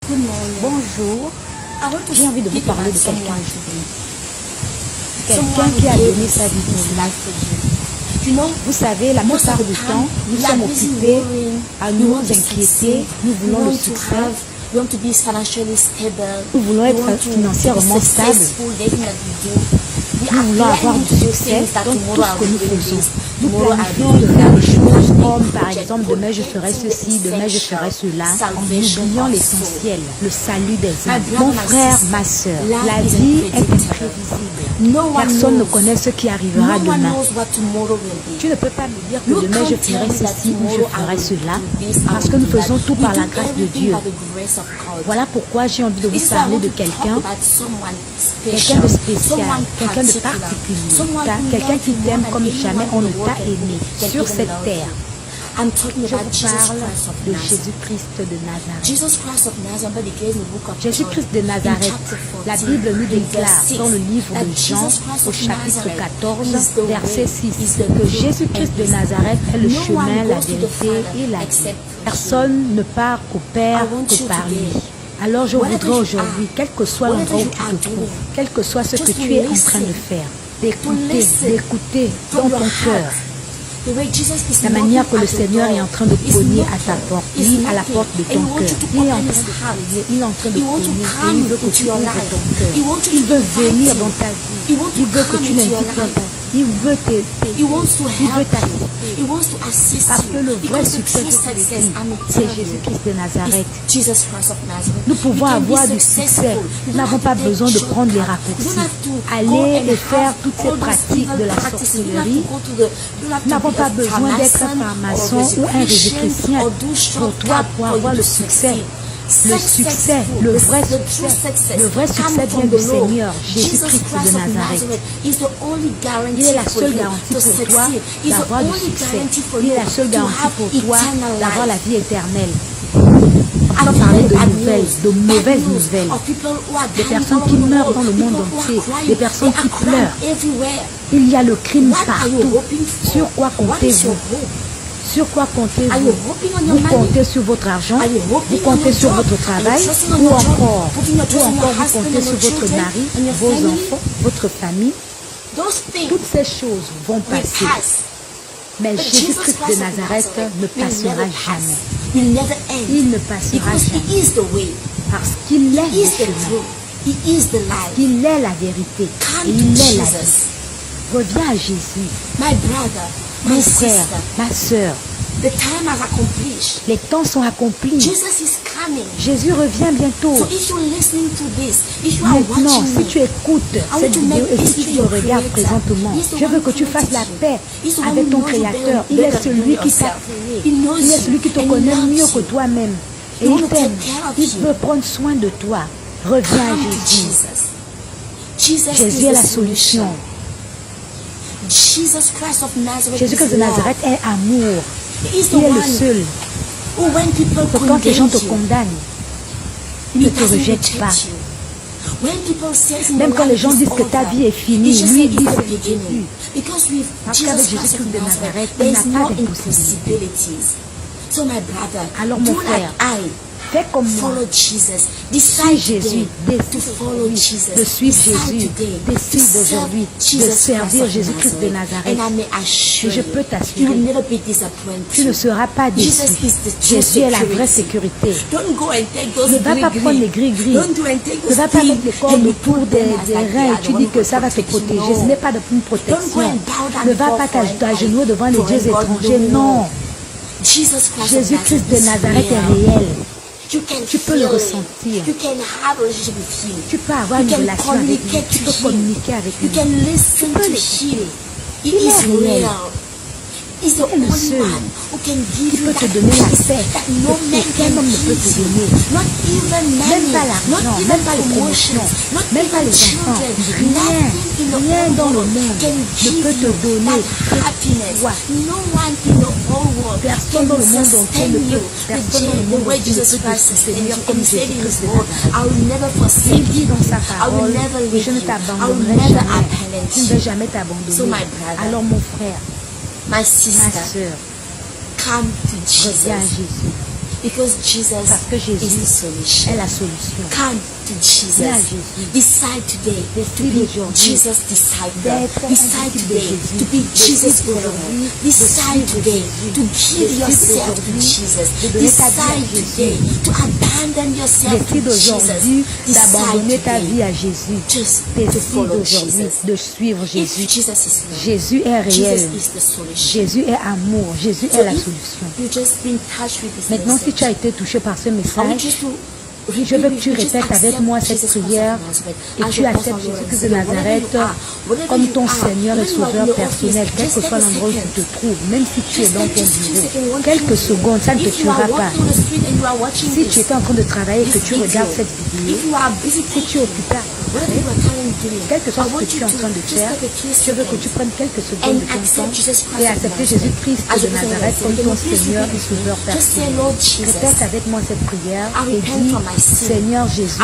Good morning. Bonjour, I want to j'ai envie de vous speak parler about de quelqu'un someone aujourd'hui. Someone Quelqu'un who qui a gave donné sa vie pour his vous. life for you. You know, Vous savez, la most plupart of the du time, temps, nous we are sommes busy occupés worrying. à We nous want to inquiéter, succeed. nous We voulons le want to succès, have, we want to be financially stable. nous voulons We être want to financièrement be stables, successful, everything that we do. We nous are voulons avoir planning du to do succès things that dans tout tomorrow ce que I nous will do faisons. this, Nous tomorrow I planifions will de do faire that. des choses comme par Project, exemple demain je ferai forgetting ceci, the demain je ferai essential cela, en salvation oubliant of l'essentiel, le salut des My âmes. brother, Mon my frère, sister, ma soeur, life la is vie est unpredictable. imprévisible. No one Personne ne knows. connaît ce qui No arrivera one demain. knows what tomorrow will be. Tu ne peux pas me dire que You demain je can't tell ferai me that ceci ou je tomorrow I ferai will cela, do this, I parce will que nous do that. faisons tout We par do la grâce de everything Dieu. by the grace of God. Voilà pourquoi j'ai envie de This vous is why I parler want de to talk quelqu'un, about someone quelqu'un special, de spécial, someone quelqu'un de particular, particulier, someone who quelqu'un loves qui you t'aime more comme than jamais anyone on in ne the t'a world aimé can sur even cette love terre. you. I'm talking Je about vous Jesus parle Christ of de Nazareth. Jésus-Christ de Nazareth. Jesus Christ of Nazareth declares in the book of John, Jésus-Christ de Nazareth, in chapter 14, la Bible nous in déclare verse 6, dans le livre that de Jean, Jesus Christ au of chapitre Nazareth 14, is the verset way, 6, is the que truth Jésus-Christ and de is the Nazareth est le life. No one chemin, la goes to the vérité Father et la vie. except through him. Personne ne part au Père I want que you par today, lui. Alors je whatever voudrais you aujourd'hui, are, quel que soit whatever l'endroit où you tu are te trouves, doing, quel que soit ce just que to tu es en train listen, de faire, listen d'écouter from dans your ton cœur, heart. The way Jesus is la manière que knocking le at the Seigneur est door. en train de He's cogner à knocking. ta porte, He's oui, à la knocking. porte de And ton he wants cœur. you to Il est en open train his de heart. cogner, il est en train de He wants to cogner et come il veut que into tu your ouvres life. ton cœur. He wants you Il to veut invite venir him. dans ta vie. He wants to Il veut que come tu into your l'invites dans ta life. vie. Il veut He wants to help you. t'assister. He wants to assist Parce que you. le vrai Because the succès true de success, Jésus, I'm c'est telling you, Jésus-Christ de Nazareth. is Jesus Christ of Nazareth. Nous pouvons You can be avoir du succès. successful. Nous You n'avons don't pas have to besoin de take prendre les shortcuts. You raccourcis. don't have to go Aller and et faire have toutes ces all those pratiques de la evil practices. You don't have sorcellerie. to go to the- you don't have Nous to n'avons be a pas besoin d'être pharmacist pharmacien or ou un Rosicrucian Rosicrucien or do pour shortcut toi pour for avoir you le to succès. succeed. Le succès, le vrai succès, le vrai succès vient du Seigneur, Jésus-Christ de Nazareth. Il est la seule garantie pour toi d'avoir du succès. Il est la seule garantie pour toi d'avoir la vie éternelle. Alors parler de nouvelles, de mauvaises nouvelles, des personnes qui meurent dans le monde entier, des personnes qui pleurent. Il y a le crime partout. Sur quoi comptez-vous? Sur quoi comptez-vous? Vous comptez sur votre argent? Vous comptez sur votre travail? Ou encore vous comptez sur votre mari, vos enfants, votre famille? Toutes ces choses vont passer. Mais Jésus-Christ de Nazareth ne passera jamais. Il ne passera jamais. Parce qu'il est le chemin. Parce qu'il est la vérité. Et il est la vie. Reviens à Jésus. Mon frère, ma soeur, les temps sont accomplis. Jésus revient bientôt. Maintenant, si tu écoutes cette vidéo et si tu me regardes présentement, je veux que tu fasses la paix avec ton Créateur. Il est celui qui t'a créé. Il est celui qui te connaît mieux que toi-même. Et il t'aime. Il veut prendre soin de toi. Reviens à Jésus. Jésus est la solution. Jésus-Christ de Nazareth est amour. Il est le seul. Quand les gens te condamnent, il ne te rejette pas. Même quand les gens disent que ta vie est finie, lui dit c'est le début. Parce qu'avec Jésus-Christ de Nazareth, il n'a pas d'impossibilité. Alors mon frère, fais comme moi. Suis Jésus, décide de suivre Jésus, décide aujourd'hui de servir Jésus-Christ de Nazareth. Et je peux t'assurer, tu ne seras pas déçu. Jésus est la vraie sécurité. Ne va pas prendre les gris-gris. Ne va pas mettre les cordes autour des reins et tu dis que ça va te protéger. Ce n'est pas une protection. Ne va pas t'agenouiller devant les dieux étrangers. Non. Jésus-Christ de Nazareth est réel. Tu peux le ressentir. Tu peux avoir une relation avec lui. Tu peux communiquer avec lui. Tu peux l'écouter. Il est réel. Il est le seul qui peut te donner la paix que aucun homme ne peut te donner. Même pas l'argent, même pas les promotions, même pas les enfants. Rien dans le monde ne peut te donner cette joie. Personne dans le monde entier ne peut, personne dans le monde entier ne peut te soutenir comme Jésus-Christ de Nazareth. Il dit dans sa parole que je ne t'abandonnerai jamais. Je ne vais jamais t'abandonner. Alors mon frère, ma soeur, reviens à Jésus. Because Jesus Parce que Jésus is the solution. est la solution. Come to Jesus. Viens à Jésus. Decide today to Décide be aujourd'hui Jesus' disciple. d'être un Decide disciple de today Jésus. to be Jesus' Décide follower. aujourd'hui de Decide suivre today Jésus. to give Décide yourself to aujourd'hui Jesus. de donner ta vie à Decide Jésus. today to abandon yourself to Décide aujourd'hui Jesus. d'abandonner ta vie Decide à Jésus. today just to Décide follow aujourd'hui Jesus. de suivre If Jésus. Jesus is love, Jésus est réel. Jesus is the solution. Jésus est amour. Jésus So est la if solution. you just been touched with this Maintenant, si message, tu as été touché par ce I want message, you to je veux que tu répètes avec moi cette prière et tu acceptes Jésus-Christ de Nazareth comme ton Seigneur et Sauveur personnel, quel que soit l'endroit où tu te trouves, même si tu es dans ton bureau. Quelques secondes, ça ne te tuera pas. Si tu étais en train de travailler et que tu regardes cette vidéo, si tu es occupé à quel que soit ce que tu es en train de faire, je veux que tu prennes quelques secondes de ton temps et accepter Jésus-Christ de Nazareth comme ton Seigneur et Sauveur personnel. Répète avec moi cette prière et dis, Seigneur Jésus,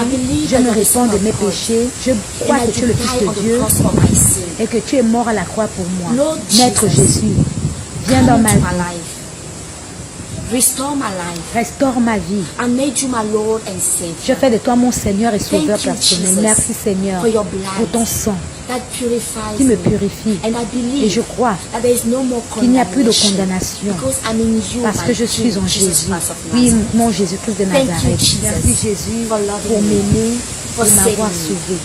je me répands de mes péchés, je crois que tu es le Fils de Dieu et que tu es mort à la croix pour moi. Maître Jésus, viens dans ma vie. Restore my life. Restaure ma vie. I made you my Lord and Savior. Je fais de toi mon Seigneur et Sauveur Thank you, personnel. Jesus, Merci Seigneur for your blood pour ton sang that purifies qui me me. purifie. And I believe Et je crois that there is no more qu'il n'y a plus de condemnation condamnation because I'm in you, parce my que je suis King, en Jesus Jésus. Christ of Oui, Nazareth. mon Jésus-Christ de Thank you, Nazareth. Jesus, Merci Jésus for loving pour me, m'aimer, for de m'avoir saving me. sauvé.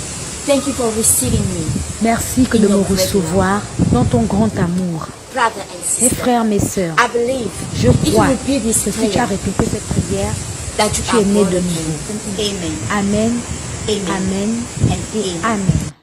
Thank you for receiving me, Merci que in de your me great recevoir dans ton grand amour. brother and Mes sister. frères, mes sœurs, I believe je if you crois repeat this que si tu as prayer, répété cette prière, that you tu es are né born de again. nouveau. Amen. Amen, Amen. Amen And et amen. Amen.